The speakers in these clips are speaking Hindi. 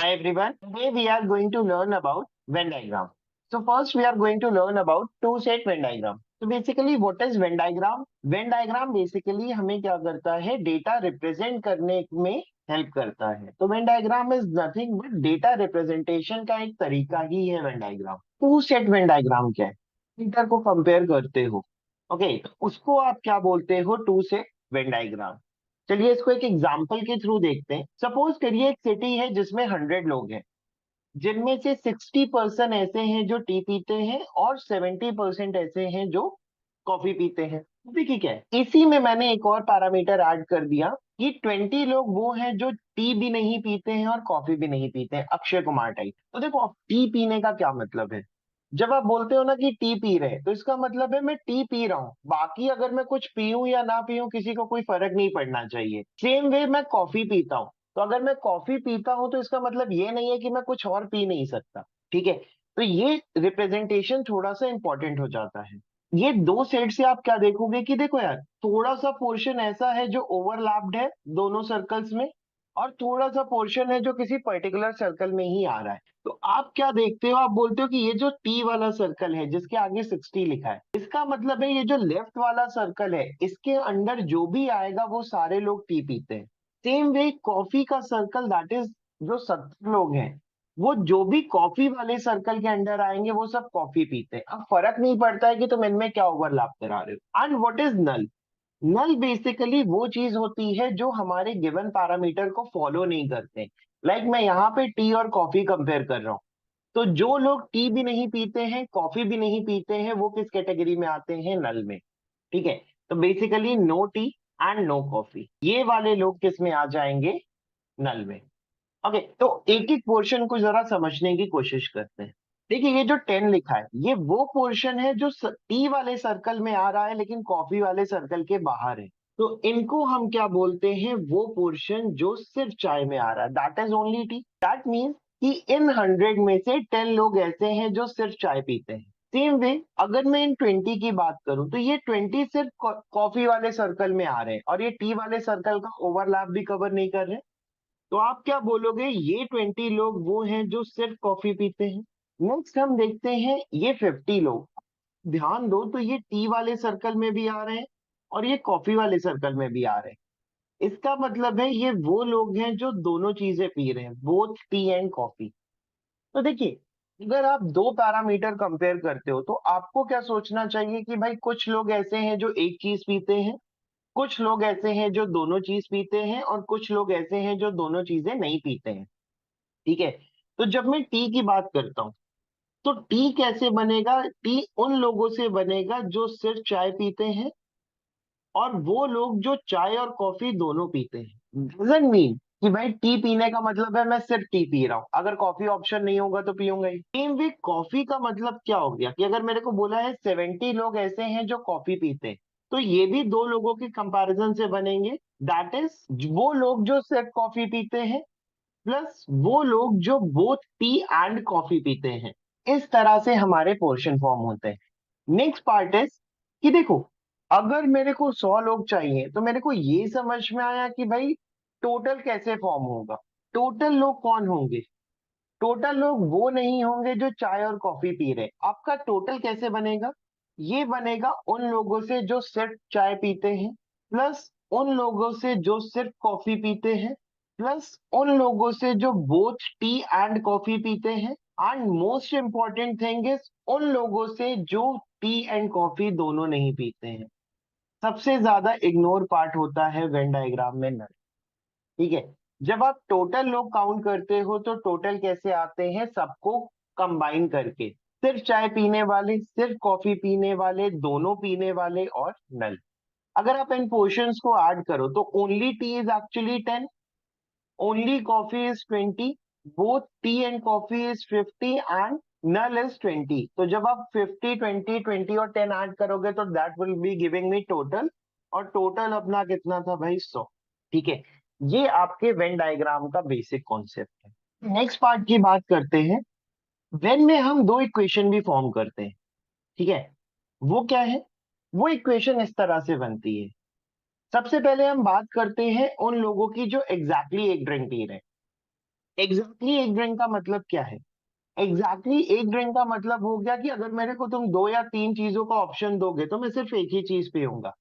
Hi everyone. Today we are going to learn about Venn diagram. So first we are going to learn about two-set Venn diagram. So basically what is Venn diagram? Venn diagram basically हमें क्या करता है? डेटा रिप्रेजेंट करने में हेल्प करता है. तो Venn diagram is nothing but data representation का एक तरीका ही है Venn diagram. Two set Venn diagram क्या है? डेटा को कंपेयर करते हो. ओके, तो उसको आप क्या बोलते हो? Two set Venn diagram. चलिए इसको एक एग्जाम्पल के थ्रू देखते हैं. सपोज करिए एक सिटी है जिसमें 100 लोग हैं, जिनमें से 60% ऐसे हैं जो टी पीते हैं और 70% ऐसे हैं जो कॉफी पीते हैं. देखिए क्या है, इसी में मैंने एक और पैरामीटर ऐड कर दिया कि 20 लोग वो हैं जो टी भी नहीं पीते हैं और कॉफी भी नहीं पीते हैं, अक्षय कुमार टाइप. तो देखो, अब टी पीने का क्या मतलब है? जब आप बोलते हो ना कि टी पी रहे हैं, तो इसका मतलब है मैं टी पी रहा हूँ, बाकी अगर मैं कुछ पीऊं या ना पीऊं किसी को कोई फर्क नहीं पड़ना चाहिए. सेम वे मैं कॉफी पीता हूँ, तो अगर मैं कॉफी पीता हूं तो इसका मतलब ये नहीं है कि मैं कुछ और पी नहीं सकता. ठीक है, तो ये रिप्रेजेंटेशन थोड़ा सा इंपॉर्टेंट हो जाता है. ये दो साइड से आप क्या देखोगे कि देखो यार, थोड़ा सा पोर्शन ऐसा है जो ओवरलैप्ड है दोनों सर्कल्स में, और थोड़ा सा पोर्शन है जो किसी पर्टिकुलर सर्कल में ही आ रहा है. तो आप क्या देखते हो? आप बोलते हो कि ये जो टी वाला सर्कल है जिसके आगे 60 लिखा है, इसका मतलब है ये जो लेफ्ट वाला सर्कल है इसके अंदर जो भी आएगा वो सारे लोग टी पीते हैं. सेम वे कॉफी का सर्कल, दैट इज जो 70 लोग हैं, वो जो भी कॉफी वाले सर्कल के अंडर आएंगे वो सब कॉफी पीते हैं. अब फर्क नहीं पड़ता है कि तुम इनमें क्या ओवरलैप करा रहे हो. And what is null? Null basically वो चीज होती है जो हमारे गिवन पैरामीटर को फॉलो नहीं करते. लाइक मैं यहाँ पे टी और कॉफी कंपेयर कर रहा हूँ, तो जो लोग टी भी नहीं पीते हैं, कॉफी भी नहीं पीते हैं, वो किस कैटेगरी में आते हैं? नल में. ठीक है, तो basically no tea and no coffee, ये वाले लोग किस में आ जाएंगे? नल में. ओके, तो एक एक पोर्शन को जरा समझने की कोशिश करते हैं. देखिए, ये जो 10 लिखा है ये वो पोर्शन है जो टी वाले सर्कल में आ रहा है लेकिन कॉफी वाले सर्कल के बाहर है. तो इनको हम क्या बोलते हैं? वो पोर्शन जो सिर्फ चाय में आ रहा है, that is only T. That means कि इन 100 में से 10 लोग ऐसे हैं जो सिर्फ चाय पीते हैं. सेम वे अगर मैं इन 20 की बात करूं तो ये 20 सिर्फ कॉफी वाले सर्कल में आ रहे हैं और ये टी वाले सर्कल का ओवरलैप भी कवर नहीं कर रहे. तो आप क्या बोलोगे? ये 20 लोग वो हैं जो सिर्फ कॉफी पीते हैं. नेक्स्ट हम देखते हैं ये 50 लोग. ध्यान दो, तो ये टी वाले सर्कल में भी आ रहे हैं और ये कॉफी वाले सर्कल में भी आ रहे हैं. इसका मतलब है ये वो लोग हैं जो दोनों चीजें पी रहे हैं, बोथ टी एंड कॉफी. तो देखिए, अगर आप दो पैरामीटर कंपेयर करते हो तो आपको क्या सोचना चाहिए कि भाई कुछ लोग ऐसे हैं जो एक चीज पीते हैं, कुछ लोग ऐसे हैं जो दोनों चीज पीते हैं, और कुछ लोग ऐसे हैं जो दोनों चीजें नहीं पीते हैं. ठीक है, तो जब मैं टी की बात करता हूं तो टी कैसे बनेगा? टी उन लोगों से बनेगा जो सिर्फ चाय पीते हैं और वो लोग जो चाय और कॉफी दोनों पीते हैं. डजंट मीन कि भाई टी पीने का मतलब है मैं सिर्फ टी पी रहा हूं, अगर कॉफी ऑप्शन नहीं होगा तो पीऊंगा ही. सेम वे कॉफी का मतलब क्या हो गया कि अगर मेरे को बोला है 70 लोग ऐसे हैं जो कॉफी पीते हैं, तो ये भी दो लोगों के कंपैरिजन से बनेंगे. दैट इज वो लोग जो सिर्फ कॉफी पीते हैं प्लस वो लोग जो बोथ टी एंड कॉफी पीते हैं. इस तरह से हमारे पोर्शन फॉर्म होते हैं. नेक्स्ट पार्ट इज कि देखो, अगर मेरे को 100 लोग चाहिए तो मेरे को ये समझ में आया कि भाई टोटल कैसे फॉर्म होगा. टोटल लोग कौन होंगे? टोटल लोग वो नहीं होंगे जो चाय और कॉफी पी रहे. आपका टोटल कैसे बनेगा? ये बनेगा उन लोगों से जो सिर्फ चाय पीते हैं, प्लस उन लोगों से जो सिर्फ कॉफी पीते हैं, प्लस उन लोगों से जो बोथ टी एंड कॉफी पीते हैं, and most important thing is उन लोगों से जो टी एंड कॉफी दोनों नहीं पीते हैं. सबसे ज्यादा इग्नोर पार्ट होता है वेन डायग्राम में नल. ठीक है, जब आप टोटल लोग काउंट करते हो तो टोटल कैसे आते हैं? सबको कंबाइन करके, सिर्फ चाय पीने वाले, सिर्फ कॉफी पीने वाले, दोनों पीने वाले और नल. अगर आप इन पोर्शंस को ऐड करो तो only tea is actually 10, only coffee is 20, both tea and coffee is 50 and null is 20. तो जब आप 50, 20, 20 और 10 ऐड करोगे तो that will be giving me total, और टोटल अपना कितना था भाई? 100. ठीक है, ये आपके वेन डायग्राम का बेसिक कॉन्सेप्ट है. नेक्स्ट पार्ट की बात करते हैं. वेन में हम दो इक्वेशन भी फॉर्म करते हैं. ठीक है, वो क्या है? वो इक्वेशन इस तरह से बनती है. सबसे पहले हम बात करते हैं उन लोगों की जो एग्जैक्टली एक ड्रिंक पी रहे हैं. एग्जैक्टली एक ड्रिंक का मतलब क्या है? एग्जैक्टली एक ड्रिंक का मतलब हो गया कि अगर मेरे को तुम दो या तीन चीजों का ऑप्शन दोगे तो मैं सिर्फ एक ही चीज पीऊंगा।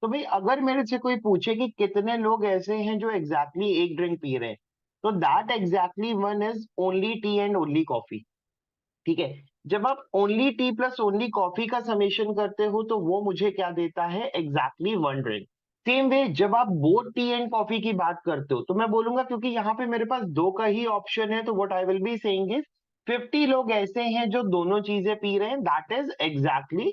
तो भाई अगर मेरे से कोई पूछे कि कितने लोग ऐसे हैं जो एग्जैक्टली एक ड्रिंक पी रहे हैं, तो that exactly one is only T and only coffee. ठीक है। जब आप only T plus only coffee का समेशन करते हो तो वो मुझे क्या देता है? Exactly one drink. Same way जब आप बोथ टी एंड कॉफी की बात करते हो तो मैं बोलूंगा क्योंकि यहाँ पे मेरे पास दो का ही ऑप्शन है, तो what I will be saying is 50 लोग ऐसे हैं जो दोनों चीजें पी रहे हैं, that is exactly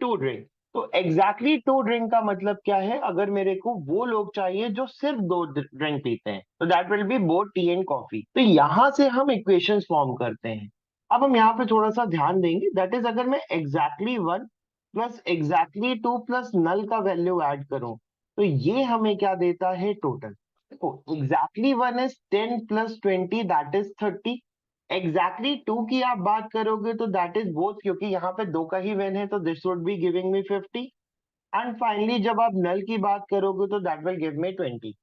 two drink. तो एग्जैक्टली टू ड्रिंक का मतलब क्या है? अगर मेरे को वो लोग चाहिए जो सिर्फ दो ड्रिंक पीते हैं तो that will be both tea and coffee. तो यहां से हम इक्वेशंस फॉर्म करते हैं। अब हम यहाँ पे थोड़ा सा ध्यान देंगे, दैट इज अगर मैं exactly one plus exactly two plus null का वैल्यू ऐड करूं तो ये हमें क्या देता है? टोटल। देखो exactly one is 10 plus 20 that is 30। Exactly two की आप बात करोगे तो दैट इज बोथ, क्योंकि यहाँ पे दो का ही वेन है तो this would be giving me 50। And finally जब आप नल की बात करोगे तो दैट विल गिव मी 20।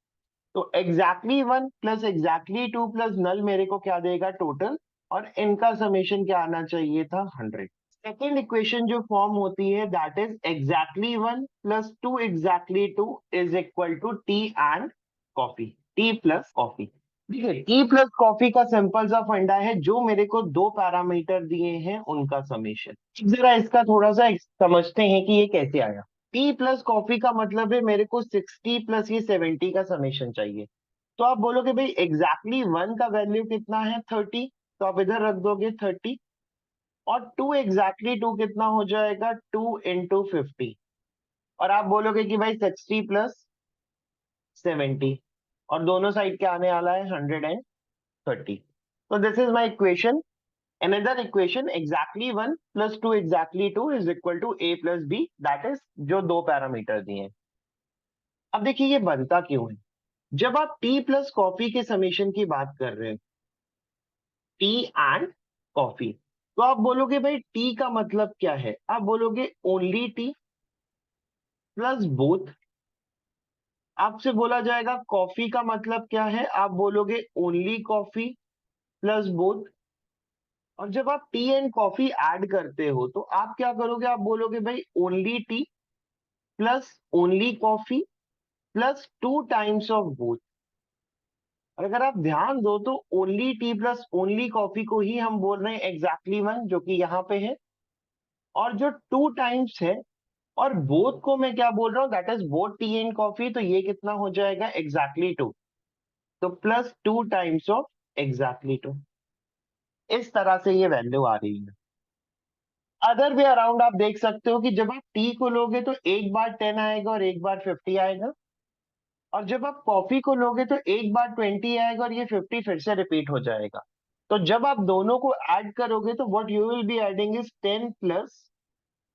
तो exactly one plus exactly two plus null मेरे को क्या देगा? टोटल। और इनका समेशन क्या आना चाहिए था? 100। सेकेंड इक्वेशन जो फॉर्म होती है that is exactly one plus two exactly two is equal to tea and coffee, tea plus coffee. देखिए टी प्लस कॉफी का सिंपल सा फंडा है, जो मेरे को दो पैरामीटर दिए हैं उनका समेशन। जरा इसका थोड़ा सा समझते हैं कि ये कैसे आया। टी प्लस कॉफी का मतलब है मेरे को 60 प्लस ये 70 का समेशन चाहिए। तो आप बोलोगे भाई एग्जैक्टली वन का वैल्यू कितना है? 30। तो आप इधर रख दोगे 30। और टू एग्जैक्टली टू कितना हो जाएगा? 2 इंटू 50। और आप बोलोगे कि भाई 60 प्लस 70, और दोनों साइड क्या आने वाला है? 130। तो this is my equation. Another equation exactly one plus two exactly two is equal to A plus B, that is जो दो पैरामीटर दिए हैं। अब देखिए ये बनता क्यों है? जब आप टी प्लस कॉफी के समेशन की बात कर रहे हैं, टी एंड कॉफी, तो आप बोलोगे भाई टी का मतलब क्या है? आप बोलोगे ओनली टी प्लस बोथ। आपसे बोला जाएगा कॉफी का मतलब क्या है? आप बोलोगे ओनली कॉफी प्लस बोथ। और जब आप टी एंड कॉफी ऐड करते हो तो आप क्या करोगे? आप बोलोगे भाई only T plus only coffee plus two times of both. और अगर आप ध्यान दो तो only T plus only coffee को ही हम बोल रहे हैं एग्जैक्टली वन, जो कि यहाँ पे है। और जो टू टाइम्स है और बोथ को मैं क्या बोल रहा हूँ? That is both tea and coffee. तो ये कितना हो जाएगा? Exactly two. तो plus two times of exactly two. इस तरह से ये वैल्यू आ रही है। अदर वे अराउंड आप देख सकते हो कि जब आप टी को लोगे तो एक बार 10 आएगा और एक बार 50 आएगा। और जब आप कॉफी को लोगे तो एक बार 20 आएगा और ये 50 फिर से रिपीट हो जाएगा। तो जब आप दोनों को ऐड करोगे तो what you will be adding is 10 plus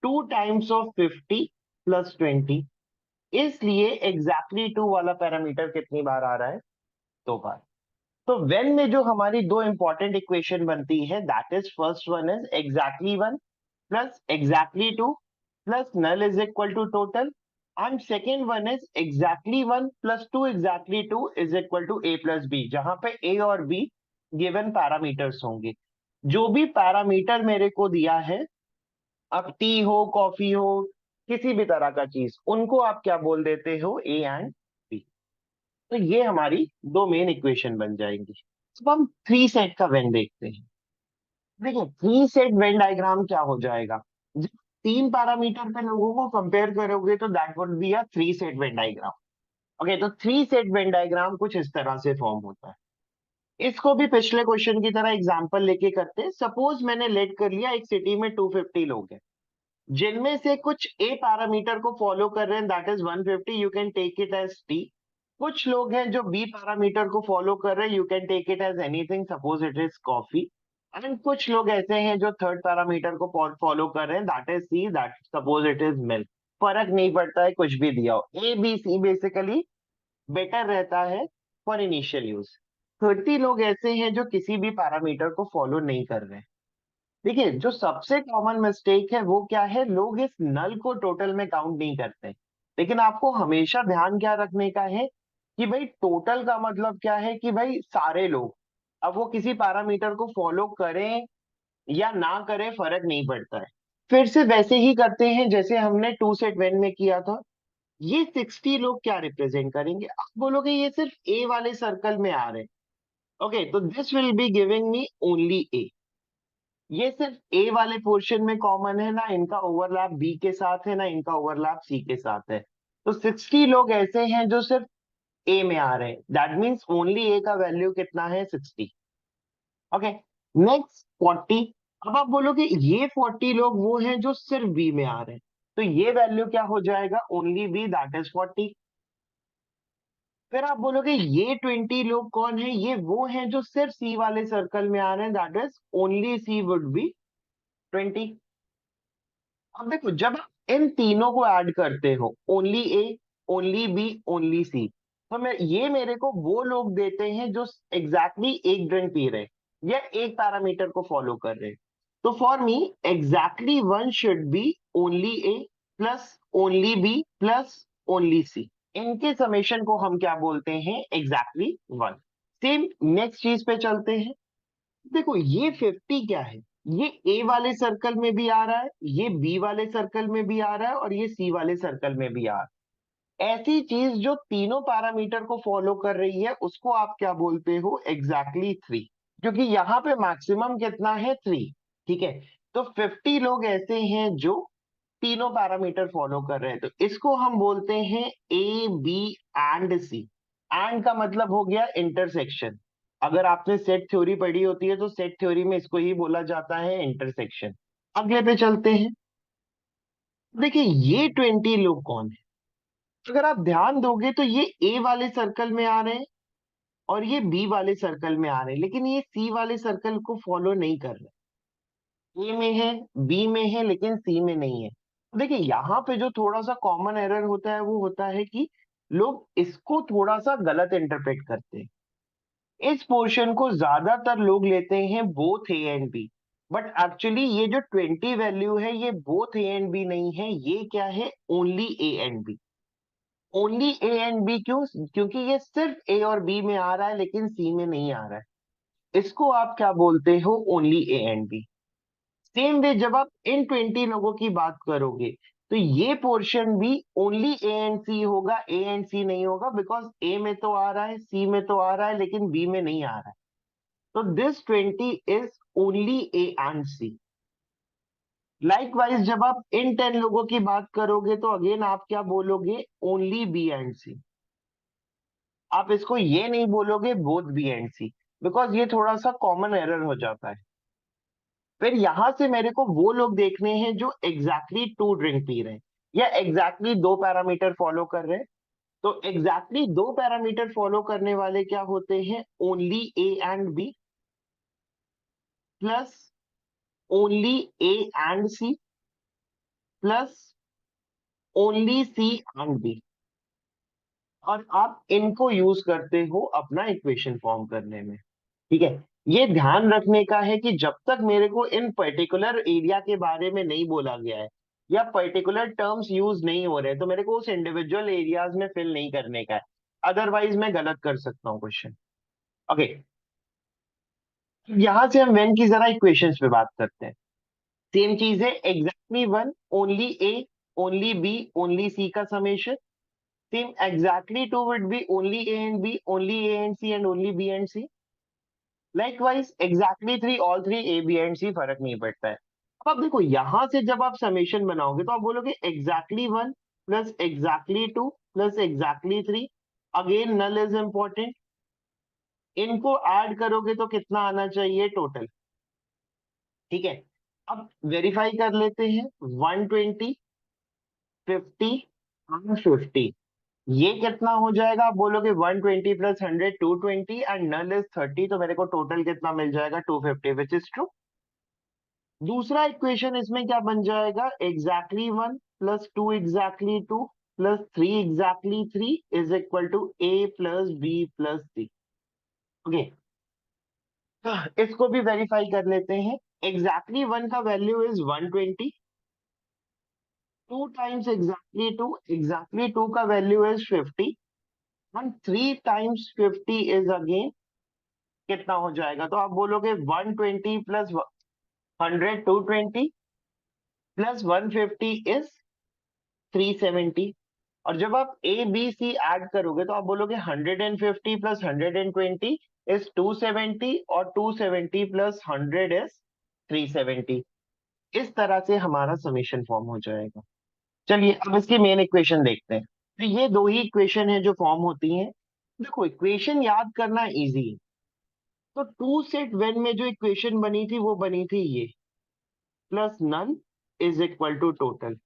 two times of 50 plus 20। इसलिए एग्जैक्टली टू वाला पैरामीटर कितनी बार आ रहा है? दो बार। तो वेन में जो हमारी दो इंपॉर्टेंट इक्वेशन बनती है that is first one is exactly one plus exactly two plus null is equal to total. And second one is exactly one plus two exactly two is equal to A plus B, जहां पे ए और बी गिवन पैरामीटर्स होंगे। जो भी पैरामीटर मेरे को दिया है, अब टी हो कॉफी हो किसी भी तरह का चीज, उनको आप क्या बोल देते हो? A and B. तो ये हमारी दो मेन इक्वेशन बन जाएंगी। अब हम थ्री सेट का वेन देखते हैं। देखिए थ्री सेट वेन डायग्राम क्या हो जाएगा? जब तीन पैरामीटर पे लोगों को कंपेयर करोगे तो that would be a three set Venn diagram. Okay, तो थ्री सेट वेन डायग्राम कुछ इस तरह से फॉर्म होता है। इसको भी पिछले क्वेश्चन की तरह एग्जांपल लेके करते हैं। सपोज मैंने लेट कर लिया एक सिटी में 250 लोग हैं, जिनमें से कुछ ए पैरामीटर को फॉलो कर रहे हैं that is 150, you can take it as tea. कुछ लोग हैं जो बी पैरामीटर को फॉलो कर रहे हैं, you can take it as anything, suppose it is coffee. And कुछ लोग ऐसे हैं जो थर्ड पैरामीटर को फॉलो कर रहे हैं that is C, that suppose it is milk. फर्क नहीं पड़ता है कुछ भी दिया हो, A B C basically better रहता है फॉर इनिशियल यूज। 30 लोग ऐसे हैं जो किसी भी पैरामीटर को फॉलो नहीं कर रहे हैं। देखिए जो सबसे कॉमन मिस्टेक है वो क्या है? लोग इस नल को टोटल में काउंट नहीं करते। लेकिन आपको हमेशा ध्यान क्या रखने का है कि भाई टोटल का मतलब क्या है? कि भाई सारे लोग। अब वो किसी पैरामीटर को फॉलो करें या ना करें फर्क नहीं पड़ता है। फिर से वैसे ही करते हैं जैसे हमने टू सेट वेन में किया था। ये 60 लोग क्या रिप्रेजेंट करेंगे? आप बोलोगे ये सिर्फ ए वाले सर्कल में आ रहे हैं। ओके, तो this will be giving me only A. ये सिर्फ ए वाले पोर्शन में कॉमन है, ना इनका ओवरलैप बी के साथ है ना इनका ओवरलैप सी के साथ है। तो 60 लोग ऐसे हैं जो सिर्फ ए में आ रहे हैं, दैट मीन्स ओनली ए का वैल्यू कितना है? 60। Okay, next 40। अब आप बोलोगे ये 40 लोग वो हैं जो सिर्फ बी में आ रहे हैं, तो ये वैल्यू क्या हो जाएगा? Only B, that is 40। फिर आप बोलोगे ये 20 लोग कौन है? ये वो हैं जो सिर्फ सी वाले सर्कल में आ रहे हैं, that is only C would be 20। अब देखो, जब आप इन तीनों को ऐड करते हो, only A, only B, only सी, तो मैं ये मेरे को वो लोग देते हैं जो एग्जैक्टली एक ड्रिंक पी रहे हैं या एक पैरामीटर को फॉलो कर रहे हैं। तो for me exactly one should be only A plus only B plus only C. इनके समेशन को हम क्या बोलते हैं? Exactly one. सेम नेक्स्ट चीज पे चलते हैं। देखो ये 50 क्या है? ये ए वाले सर्कल में भी आ रहा है, ये बी वाले सर्कल में भी आ रहा है और ये सी वाले सर्कल में भी आ रहा है। ऐसी चीज जो तीनों पैरामीटर को फॉलो कर रही है उसको आप क्या बोलते हो? Exactly three. क्योंकि यहाँ पे मैक्सिमम कितना है? थ्री। ठीक है, तो 50 लोग ऐसे हैं जो तीनों पैरामीटर फॉलो कर रहे हैं, तो इसको हम बोलते हैं A B and C. And का मतलब हो गया इंटरसेक्शन। अगर आपने सेट थ्योरी पढ़ी होती है तो सेट थ्योरी में इसको ही बोला जाता है इंटरसेक्शन। अगले पे चलते हैं। देखिए ये 20 लोग कौन है? अगर आप ध्यान दोगे तो ये ए वाले सर्कल में आ रहे हैं और ये बी वाले सर्कल में आ रहे हैं, लेकिन ये सी वाले सर्कल को फॉलो नहीं कर रहे। ए में है, बी में है, लेकिन सी में नहीं है। देखिए यहाँ पे जो थोड़ा सा कॉमन एरर होता है वो होता है कि लोग इसको थोड़ा सा गलत इंटरप्रेट करते हैं। इस पोर्शन को ज्यादातर लोग लेते हैं both A and B, but actually ये जो 20 वैल्यू है ये बोथ ए एंड बी नहीं है, ये क्या है? Only A and B. Only A and B क्यों? क्योंकि ये सिर्फ ए और बी में आ रहा है लेकिन सी में नहीं आ रहा है। इसको आप क्या बोलते हो? Only A and B. Same way जब आप इन 20 लोगों की बात करोगे तो ये पोर्शन भी ओनली ए एंड सी होगा, ए एंड सी नहीं होगा, बिकॉज ए में तो आ रहा है, सी में तो आ रहा है, लेकिन बी में नहीं आ रहा है। तो this 20 is only A and C. Likewise जब आप इन 10 लोगों की बात करोगे तो अगेन आप क्या बोलोगे? Only B and C. आप इसको ये नहीं बोलोगे both B and C, because ये थोड़ा सा कॉमन एरर हो जाता है। फिर यहां से मेरे को वो लोग देखने हैं जो एग्जैक्टली टू ड्रिंक पी रहे हैं या एग्जैक्टली दो पैरामीटर फॉलो कर रहे हैं। तो एग्जैक्टली दो पैरामीटर फॉलो करने वाले क्या होते हैं? Only A and B plus only A and C plus only C and B. और आप इनको यूज करते हो अपना इक्वेशन फॉर्म करने में। ठीक है, ये ध्यान रखने का है कि जब तक मेरे को इन पर्टिकुलर एरिया के बारे में नहीं बोला गया है या पर्टिकुलर टर्म्स यूज नहीं हो रहे तो मेरे को उस इंडिविजुअल एरियाज में फिल नहीं करने का है, अदरवाइज मैं गलत कर सकता हूँ क्वेश्चन। ओके, यहां से हम वेन की जरा इक्वेशंस पे बात करते हैं। सेम चीज है, exactly one, only A, only B, only C का summation. Same exactly two would be only A and B, only A and C and only B and C. Likewise exactly three, all three A B and C, फर्क नहीं पड़ता है। अब आप देखो यहां से जब आप समेशन बनाओगे तो आप बोलोगे exactly one plus exactly two plus exactly three. Again null is important. इनको ऐड करोगे तो कितना आना चाहिए टोटल? ठीक है, अब वेरीफाई कर लेते हैं। 120, 50 और 50, ये कितना हो जाएगा? आप बोलोगे 120 प्लस 100 220 एंड नल इज 30, तो मेरे को टोटल कितना मिल जाएगा? 250, विच इज ट्रू। दूसरा इक्वेशन इसमें क्या बन जाएगा? Exactly one plus two exactly two plus three exactly three is equal to A plus B plus C. Okay, इसको भी वेरीफाई कर लेते हैं। एग्जैक्टली वन का value is 120, two times exactly two का value is 50 and three times 50 is again कितना हो जाएगा, तो आप बोलोगे 120 प्लस 100 220 प्लस 150 इज 370। और जब आप ए बी सी ऐड करोगे तो आप बोलोगे 150 प्लस 120 इज 270 और 270 प्लस 100 इज 370। इस तरह से हमारा समीशन फॉर्म हो जाएगा। चलिए अब इसकी मेन इक्वेशन देखते हैं। तो ये दो ही इक्वेशन है जो फॉर्म होती हैं। देखो इक्वेशन याद करना इजी है। तो टू सेट वेन में जो इक्वेशन बनी थी वो बनी थी ये, plus null is equal to total.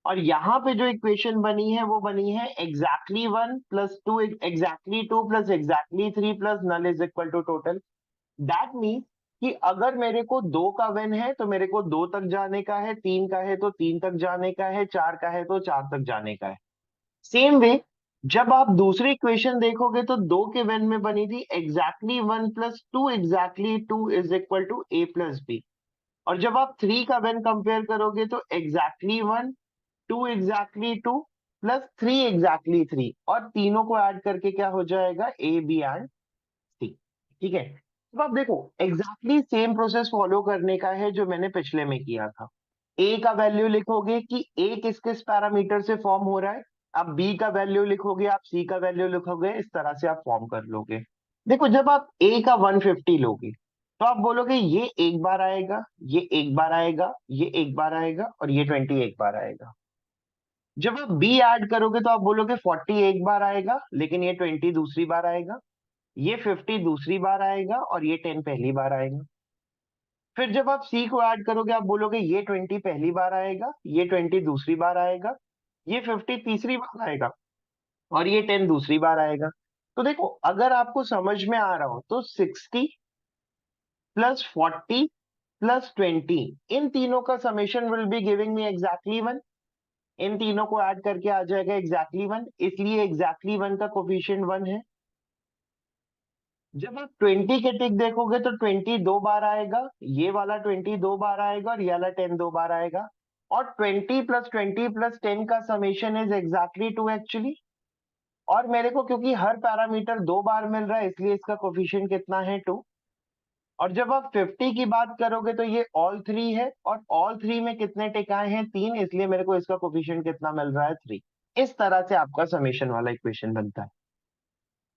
और यहाँ पे जो इक्वेशन बनी है वो बनी है exactly one plus two exactly two plus exactly three plus null is equal to total. That means कि अगर मेरे को दो का वेन है तो मेरे को दो तक जाने का है, तीन का है तो तीन तक जाने का है, चार का है तो चार तक जाने का है। सेम वे जब आप दूसरी इक्वेशन देखोगे तो दो के वेन में बनी थी exactly one plus two exactly two is equal to A plus B. और जब आप थ्री का वेन कंपेयर करोगे तो exactly one two exactly two plus three exactly three, और तीनों को ऐड करके क्या हो जाएगा, ए बी एंड सी। ठीक है, तो आप देखो एग्जैक्टली सेम प्रोसेस फॉलो करने का है जो मैंने पिछले में किया था। ए का वैल्यू लिखोगे कि ए किस किस पैरामीटर से फॉर्म हो रहा है, आप बी का वैल्यू लिखोगे, आप सी का वैल्यू लिखोगे, इस तरह से आप फॉर्म कर लोगे। देखो जब आप ए का 150 लोगे तो आप बोलोगे ये एक बार आएगा, ये एक बार आएगा, ये एक बार आएगा और ये 20 एक बार आएगा। जब आप बी ऐड करोगे तो आप बोलोगे 40 एक बार आएगा लेकिन ये 20 दूसरी बार आएगा, ये 50 दूसरी बार आएगा और ये 10 पहली बार आएगा। फिर जब आप सी को ऐड करोगे आप बोलोगे ये 20 पहली बार आएगा, ये 20 दूसरी बार आएगा, ये 50 तीसरी बार आएगा और ये 10 दूसरी बार आएगा। तो देखो अगर आपको समझ में आ रहा हो तो 60 प्लस 40 प्लस 20 इन तीनों का summation will be giving me exactly one. इन तीनों को ऐड करके आ जाएगा एग्जैक्टली वन, इसलिए एग्जैक्टली वन का कोफिशिएंट वन है। जब आप 20 के टिक देखोगे तो 20 दो बार आएगा, ये वाला 20 दो बार आएगा और ये वाला 10 दो बार आएगा। और 20 प्लस 10 का summation is exactly two actually. और मेरे को क्योंकि हर पैरामीटर दो बार मिल रहा है इसलिए इसका कोफिशिएंट कितना है, टू। और जब आप 50 की बात करोगे तो ये ऑल थ्री है और ऑल थ्री में कितने टिकाए हैं, तीन, इसलिए मेरे को इसका कोफिशिएंट कितना मिल रहा है, थ्री। इस तरह से आपका समेशन वाला इक्वेशन बनता है।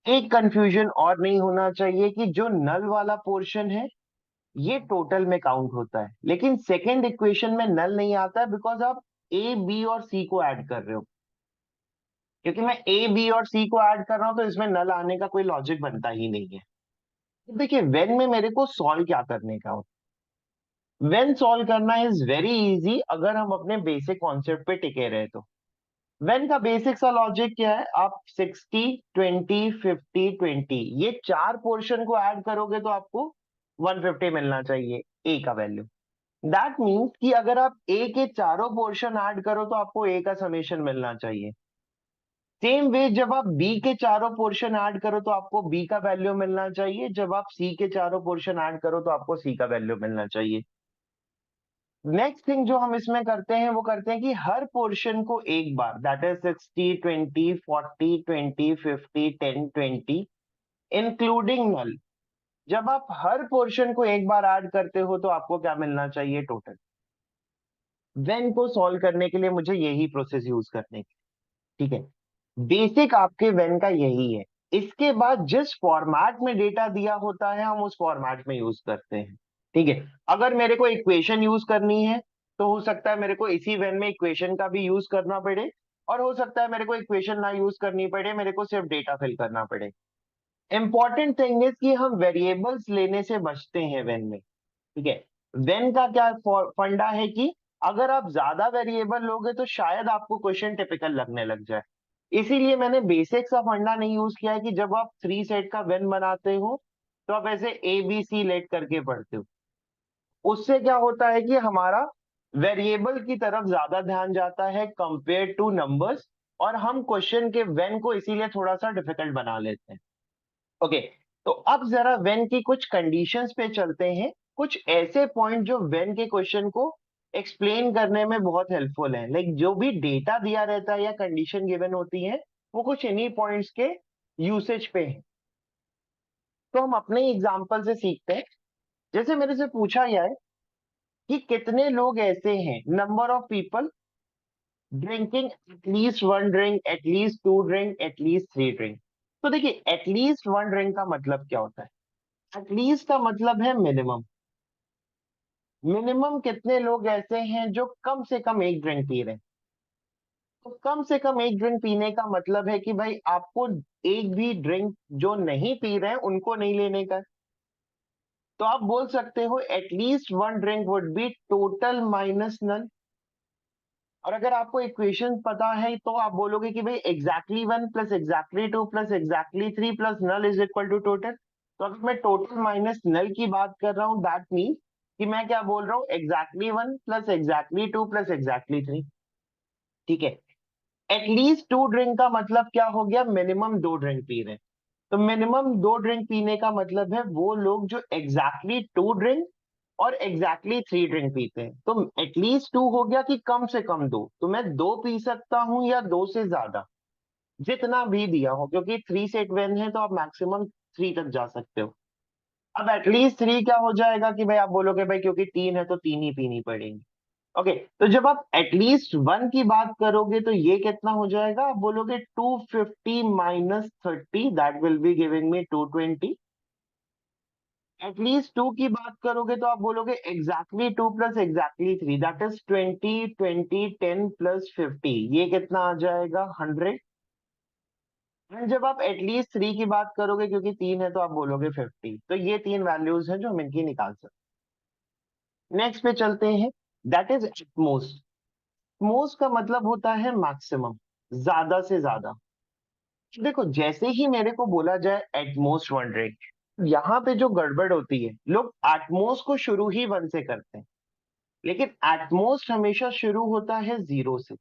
एक कंफ्यूजन और नहीं होना चाहिए कि जो नल वाला पोर्शन है ये टोटल में काउंट होता है, लेकिन सेकेंड इक्वेशन में नल नहीं आता है बिकॉज आप ए बी और सी को ऐड कर रहे हो। क्योंकि मैं ए बी और सी को ऐड कर रहा हूं तो इसमें नल आने का कोई लॉजिक बनता ही नहीं है। तो देखिए वेन में मेरे को सॉल्व क्या करने का होता है, वेन सॉल्व करना इज वेरी इजी अगर हम अपने बेसिक कॉन्सेप्ट पे टिके रहे तो। वेन का बेसिक सा लॉजिक क्या है, आप 60 20 50 20 ये चार पोर्शन को ऐड करोगे तो आपको 150 मिलना चाहिए ए का वैल्यू। दैट मीन्स कि अगर आप ए के चारों पोर्शन ऐड करो तो आपको ए का समेशन मिलना चाहिए। सेम वे जब आप बी के चारों पोर्शन ऐड करो तो आपको बी का वैल्यू मिलना चाहिए, जब आप सी के चारों पोर्शन ऐड करो तो आपको सी का वैल्यू मिलना चाहिए। नेक्स्ट थिंग जो हम इसमें करते हैं वो करते हैं कि हर पोर्शन को एक बार, दैट इज 60 20 40 20 50 10 20 इंक्लूडिंग नल, जब आप हर पोर्शन को एक बार ऐड करते हो तो आपको क्या मिलना चाहिए, टोटल। वेन को सॉल्व करने के लिए मुझे यही प्रोसेस यूज करने की, ठीक है। बेसिक आपके वेन का यही है। इसके बाद जिस फॉर्मेट में डेटा दिया होता है हम उस फॉर्मेट में यूज करते हैं, ठीक है। अगर मेरे को इक्वेशन यूज करनी है तो हो सकता है मेरे को इसी वेन में इक्वेशन का भी यूज करना पड़े, और हो सकता है मेरे को इक्वेशन ना यूज करनी पड़े, मेरे को सिर्फ डेटा फिल करना पड़े। इंपॉर्टेंट थिंग इज कि हम वेरिएबल्स लेने से बचते हैं वेन में, ठीक है। वेन का क्या फंडा है कि अगर आप ज्यादा वेरिएबल लोगे तो शायद आपको क्वेश्चन टिपिकल लगने लग जाए। इसीलिए मैंने बेसिक सा फंडा नहीं यूज किया है कि जब आप थ्री सेट का वेन बनाते हो तो आप ऐसे ए बी सी लेट करके पढ़ते हो। उससे क्या होता है कि हमारा वेरिएबल की तरफ ज्यादा ध्यान जाता है कंपेयर टू नंबर्स, और हम क्वेश्चन के वेन को इसीलिए थोड़ा सा डिफिकल्ट बना लेते हैं। ओके, तो अब जरा वेन की कुछ कंडीशंस पे चलते हैं, कुछ ऐसे पॉइंट जो वेन के क्वेश्चन को एक्सप्लेन करने में बहुत हेल्पफुल है। लाइक जो भी डेटा दिया रहता है या कंडीशन गिवन होती है वो कुछ इन्हीं पॉइंट्स के यूसेज पे है। तो हम अपने एग्जाम्पल से सीखते हैं। जैसे मेरे से पूछा गया है कि कितने लोग ऐसे हैं, number of people drinking at least one drink, at least to drink, at least three drink. तो देखिए एटलीस्ट वन ड्रिंक का मतलब क्या होता है? एटलीस्ट का मतलब है मिनिमम। मिनिमम कितने लोग ऐसे हैं जो कम से कम एक ड्रिंक पी रहे हैं? तो कम से कम एक ड्रिंक पीने का मतलब है कि भाई आपको एक भी ड्रिंक जो नहीं पी रहे हैं उनको नहीं लेने का है। तो आप बोल सकते हो at least one drink would be total minus null. और अगर आपको इक्वेशन पता है तो आप बोलोगे कि भाई exactly one plus exactly two plus exactly three plus null is equal to total. तो अगर मैं टोटल माइनस नल की बात कर रहा हूं दैट मीन कि मैं क्या बोल रहा हूँ, exactly one plus exactly two plus exactly three. ठीक है। एटलीस्ट टू ड्रिंक का मतलब क्या हो गया? मिनिमम दो ड्रिंक पी रहे हैं। तो मिनिमम दो ड्रिंक पीने का मतलब है वो लोग जो एग्जैक्टली टू ड्रिंक और एग्जैक्टली थ्री ड्रिंक पीते हैं। तो एटलीस्ट टू हो गया कि कम से कम दो, तो मैं दो पी सकता हूं या दो से ज्यादा, जितना भी दिया हो, क्योंकि थ्री से वन है तो आप मैक्सिमम थ्री तक जा सकते हो। अब एटलीस्ट थ्री क्या हो जाएगा कि भाई आप बोलोगे भाई क्योंकि तीन है तो तीन ही पीनी पड़ेगी। ओके, तो जब आप एटलीस्ट वन की बात करोगे तो ये कितना हो जाएगा? आप बोलोगे 250 minus 30, that will be giving me 220। At least to की बात करोगे तो आप बोलोगे exactly two plus exactly three, that is 20 20 10 plus 50, ये कितना आ जाएगा? 100। एंड जब आप एटलीस्ट थ्री की बात करोगे क्योंकि तीन है तो आप बोलोगे 50। तो ये तीन वैल्यूज हैं जो हम इनकी निकाल सकते हैं। नेक्स्ट पे चलते हैं, दैट इज एटमोस्ट। मोस्ट का मतलब होता है मैक्सिमम, ज्यादा से ज्यादा। देखो जैसे ही मेरे को बोला जाए एटमोस्ट 100, यहाँ पे जो गड़बड़ होती है, लोग एटमोस्ट को शुरू ही वन से करते हैं, लेकिन एटमोस्ट हमेशा शुरू होता है जीरो से।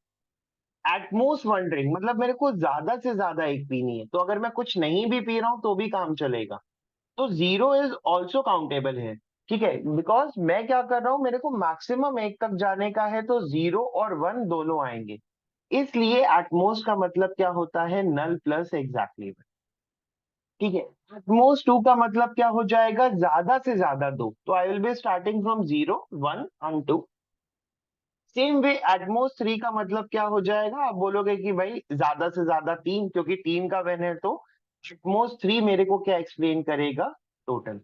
एटमोस्ट 100 मतलब मेरे को ज्यादा से ज्यादा एक पीनी है, तो अगर मैं कुछ नहीं भी पी रहा हूं तो भी काम चलेगा। तो जीरो इज ऑल्सो काउंटेबल है। ठीक है, बिकॉज मैं क्या कर रहा हूं, मेरे को मैक्सिमम एक तक जाने का है, तो जीरो और वन दोनों आएंगे। इसलिए एटमोस्ट का मतलब क्या होता है? नल प्लस एग्जैक्टली वन। ठीक है। एटमोस्ट टू का मतलब क्या हो जाएगा? ज्यादा से ज्यादा दो, तो I will be starting from zero one and two. Same way at most three का मतलब क्या हो जाएगा? आप बोलोगे कि भाई ज्यादा से ज्यादा तीन, क्योंकि तीन का वेन है, तो एटमोस्ट थ्री मेरे को क्या एक्सप्लेन करेगा? Total.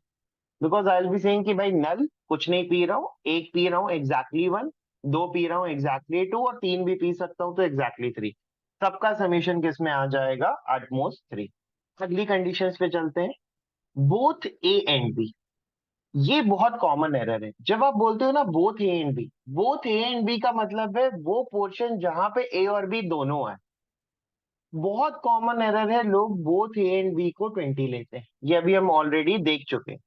Because I will be saying कि भाई नल कुछ नहीं पी रहा हूँ, एक पी रहा हूँ एग्जैक्टली वन, दो पी रहा हूँ एग्जैक्टली टू, और तीन भी पी सकता हूँ तो एग्जैक्टली थ्री। सबका समीशन किस में आ जाएगा? At most three. अगली कंडीशंस पे चलते हैं। बोथ ए एंड बी, ये बहुत कॉमन एरर है। जब आप बोलते हो ना both A and B, both A and B का मतलब है वो पोर्शन जहां पे ए और बी दोनों है। बहुत कॉमन एरर है, लोग बोथ ए एंड बी को 20 लेते हैं, ये अभी हम ऑलरेडी देख चुके हैं।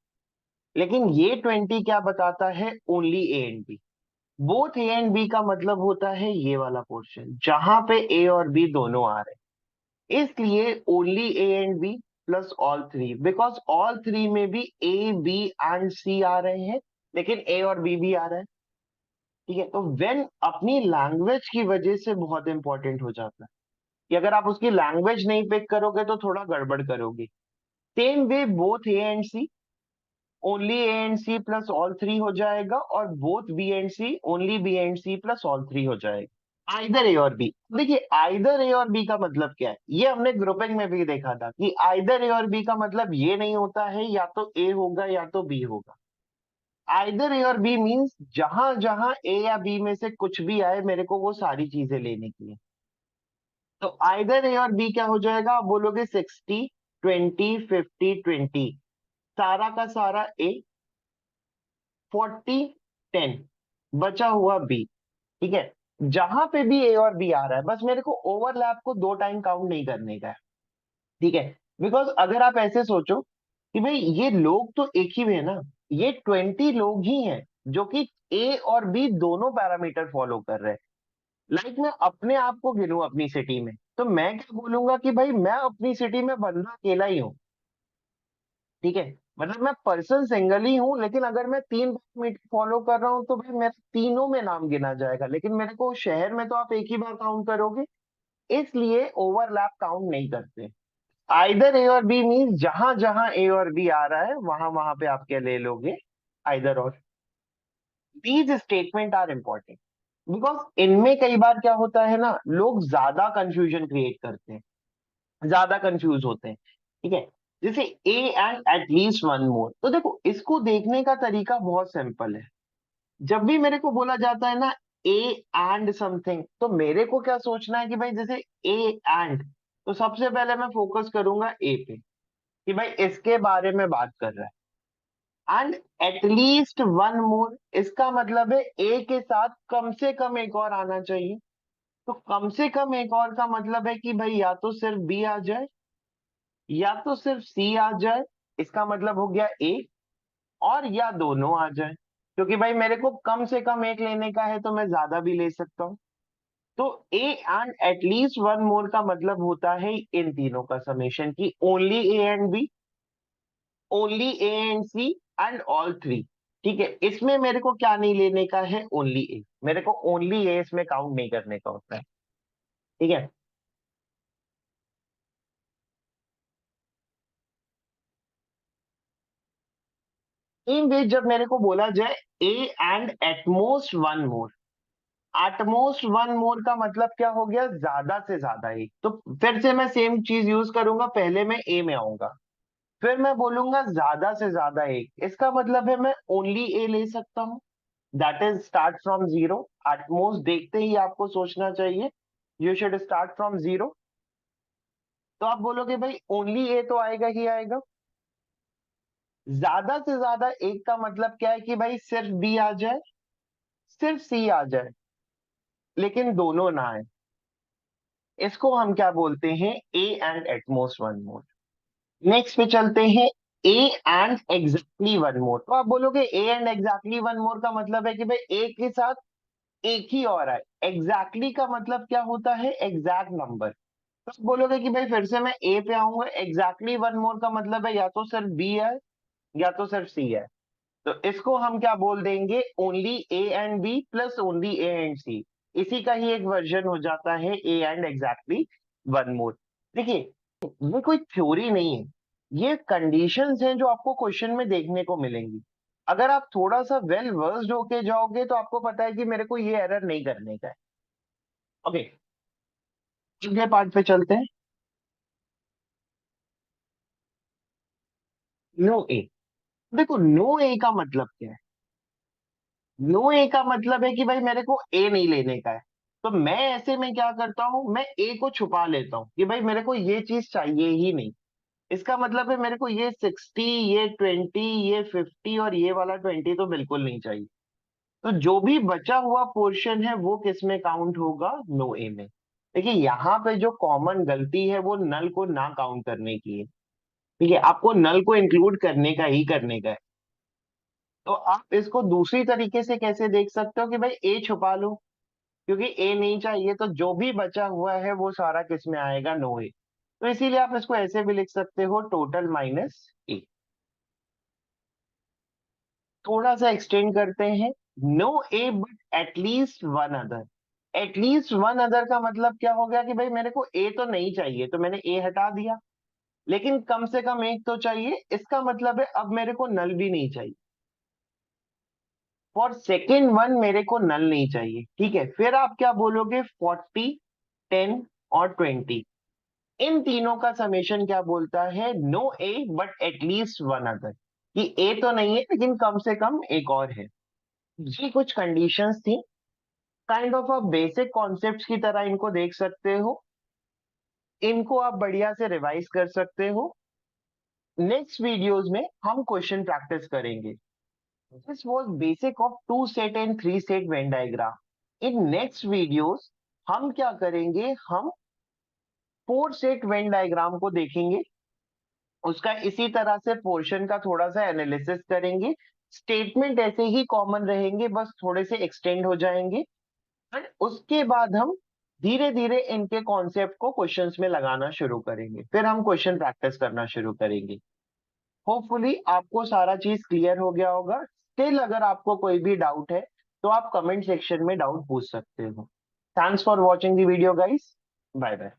लेकिन ये 20 क्या बताता है? Only A and B. Both A and B का मतलब होता है ये वाला पोर्शन जहां पे ए और बी दोनों आ रहे हैं। इसलिए only A and B plus all three, because all three में भी ए बी एंड सी आ रहे हैं, लेकिन ए और बी भी आ रहा है। ठीक है, तो वेन अपनी लैंग्वेज की वजह से बहुत इंपॉर्टेंट हो जाता है कि अगर आप उसकी लैंग्वेज नहीं पिक करोगे तो थोड़ा गड़बड़ करोगे। Same way both A and C, only A and C plus all three हो जाएगा, और both B and C, only B and C plus all three हो जाएगा। आइदर ए और बी, देखिए आइदर ए और बी का मतलब क्या है, ये हमने ग्रुपिंग में भी देखा था कि आइदर ए और बी का मतलब ये नहीं होता है या तो ए होगा या तो बी होगा। आइदर ए और बी मीन्स जहां जहां ए या बी में से कुछ भी आए, मेरे को वो सारी चीजें लेने की है। तो आइदर ए और बी क्या हो जाएगा? आप बोलोगे 60 20 50 20, सारा का सारा ए, 40 10, बचा हुआ बी। ठीक है, जहां पे भी ए और बी आ रहा है, बस मेरे को ओवरलैप को दो टाइम काउंट नहीं करने का है। ठीक है, बिकॉज अगर आप ऐसे सोचो कि भाई ये लोग तो एक ही है ना, ये 20 लोग ही हैं जो कि ए और बी दोनों पैरामीटर फॉलो कर रहे हैं। लाइक मैं अपने आप को गिनूं अपनी सिटी में, तो मैं क्या बोलूंगा कि भाई मैं अपनी सिटी में बंदा अकेला ही हूँ। ठीक है, मतलब मैं पर्सन सिंगल ही हूँ, लेकिन अगर मैं तीन पैरामीटर फॉलो कर रहा हूँ तो भाई मेरा तीनों में नाम गिना जाएगा, लेकिन मेरे को शहर में तो आप एक ही बार काउंट करोगे, इसलिए ओवरलैप काउंट नहीं करते। आइदर ए और बी मीन्स जहां जहां ए और बी आ रहा है वहां वहां पे आप क्या ले लोगे, आइदर और। These statement are important because इनमें कई बार क्या होता है ना, लोग ज्यादा कंफ्यूजन क्रिएट करते हैं, ज्यादा कंफ्यूज होते हैं। ठीक है, जैसे ए एंड एटलीस्ट वन मोर, तो देखो इसको देखने का तरीका बहुत सिंपल है। जब भी मेरे को बोला जाता है ना ए एंड समथिंग, तो मेरे को क्या सोचना है कि भाई जैसे ए एंड, तो सबसे पहले मैं फोकस करूंगा ए पे कि भाई इसके बारे में बात कर रहा है। एंड एटलीस्ट वन मोर, इसका मतलब है ए के साथ कम से कम एक और आना चाहिए। तो कम से कम एक और का मतलब है कि भाई या तो सिर्फ बी आ जाए या तो सिर्फ सी आ जाए, इसका मतलब हो गया ए, और या दोनों आ जाए, क्योंकि भाई मेरे को कम से कम एक लेने का है तो मैं ज्यादा भी ले सकता हूँ। तो A and at least one more का मतलब होता है इन तीनों का समेशन की only A and B, only A and C, and all three. ठीक है, इसमें मेरे को क्या नहीं लेने का है, ओनली ए, मेरे को ओनली ए इसमें काउंट नहीं करने का होता है। ठीक है, इन वे जब मेरे को बोला जाए A and at most one more, at most one more का मतलब क्या हो गया, ज्यादा से ज्यादा एक। तो फिर से मैं सेम चीज यूज करूंगा, पहले मैं ए में आऊंगा, फिर मैं बोलूंगा ज्यादा से ज्यादा एक, इसका मतलब है मैं ओनली ए ले सकता हूँ। That is start from zero. At most देखते ही आपको सोचना चाहिए you should start from zero. तो आप बोलोगे भाई ओनली ए तो आएगा ही आएगा। ज्यादा से ज्यादा एक का मतलब क्या है कि भाई सिर्फ बी आ जाए, सिर्फ सी आ जाए, लेकिन दोनों ना आए। इसको हम क्या बोलते हैं, A and at most one more. Next पे चलते हैं, A and exactly one more. तो आप बोलोगे A and exactly one more का मतलब है कि भाई ए के साथ एक ही और है। एग्जैक्टली का मतलब क्या होता है, एग्जैक्ट नंबर। तो आप बोलोगे कि भाई फिर से मैं ए पे आऊंगा, एग्जैक्टली वन मोर का मतलब है या तो सिर्फ बी है या तो सिर्फ सी है। तो इसको हम क्या बोल देंगे, only A and B plus only A and C. इसी का ही एक वर्जन हो जाता है A and exactly one more. देखिए, ये कोई थ्योरी नहीं है, ये कंडीशंस हैं जो आपको क्वेश्चन में देखने को मिलेंगी। अगर आप थोड़ा सा वेल वर्स्ड होके जाओगे तो आपको पता है कि मेरे को ये एरर नहीं करने का है। ओके, अगले पार्ट पे चलते हैं। नो ए। देखो नो ए का मतलब क्या है, नो ए का मतलब है कि भाई मेरे को ए नहीं लेने का है। तो मैं ऐसे में क्या करता हूं, मैं ए को छुपा लेता हूं कि भाई मेरे को ये चीज चाहिए ही नहीं। इसका मतलब है मेरे को ये 60, ये 20, ये 50 और ये वाला 20 तो बिल्कुल नहीं चाहिए। तो जो भी बचा हुआ पोर्शन है वो किस में काउंट होगा, नो ए में। देखिए यहाँ पे जो कॉमन गलती है वो नल को ना काउंट करने की है। ठीक है, आपको नल को इंक्लूड करने का ही करने का है। तो आप इसको दूसरी तरीके से कैसे देख सकते हो कि भाई ए छुपा लो, क्योंकि ए नहीं चाहिए, तो जो भी बचा हुआ है वो सारा किस में आएगा, नो ए। तो इसीलिए आप इसको ऐसे भी लिख सकते हो, टोटल माइनस ए। थोड़ा सा एक्सटेंड करते हैं, no A but at least one other. At least one other का मतलब क्या हो गया कि भाई मेरे को ए तो नहीं चाहिए तो मैंने ए हटा दिया, लेकिन कम से कम एक तो चाहिए। इसका मतलब है अब मेरे को नल भी नहीं चाहिए। फॉर सेकेंड वन मेरे को नल नहीं चाहिए। ठीक है, फिर आप क्या बोलोगे, 40, 10 और 20, इन तीनों का समेशन क्या बोलता है, no A but at least one other, कि ए तो नहीं है लेकिन कम से कम एक और है। ये कुछ कंडीशंस थी, kind of a basic concepts की तरह इनको देख सकते हो। इनको आप बढ़िया से रिवाइज कर सकते हो। नेक्स्ट वीडियोस में हम क्वेश्चन प्रैक्टिस करेंगे। This was basic of two set and three set Venn diagram. In next videos हम क्या करेंगे, हम फोर सेट वेन डायग्राम को देखेंगे, उसका इसी तरह से पोर्शन का थोड़ा सा एनालिसिस करेंगे। स्टेटमेंट ऐसे ही कॉमन रहेंगे, बस थोड़े से एक्सटेंड हो जाएंगे। एंड उसके बाद हम धीरे धीरे इनके कॉन्सेप्ट को क्वेश्चंस में लगाना शुरू करेंगे, फिर हम क्वेश्चन प्रैक्टिस करना शुरू करेंगे। होपफुली आपको सारा चीज क्लियर हो गया होगा। स्टिल अगर आपको कोई भी डाउट है तो आप कमेंट सेक्शन में डाउट पूछ सकते हो। Thanks for watching the video guys. Bye bye.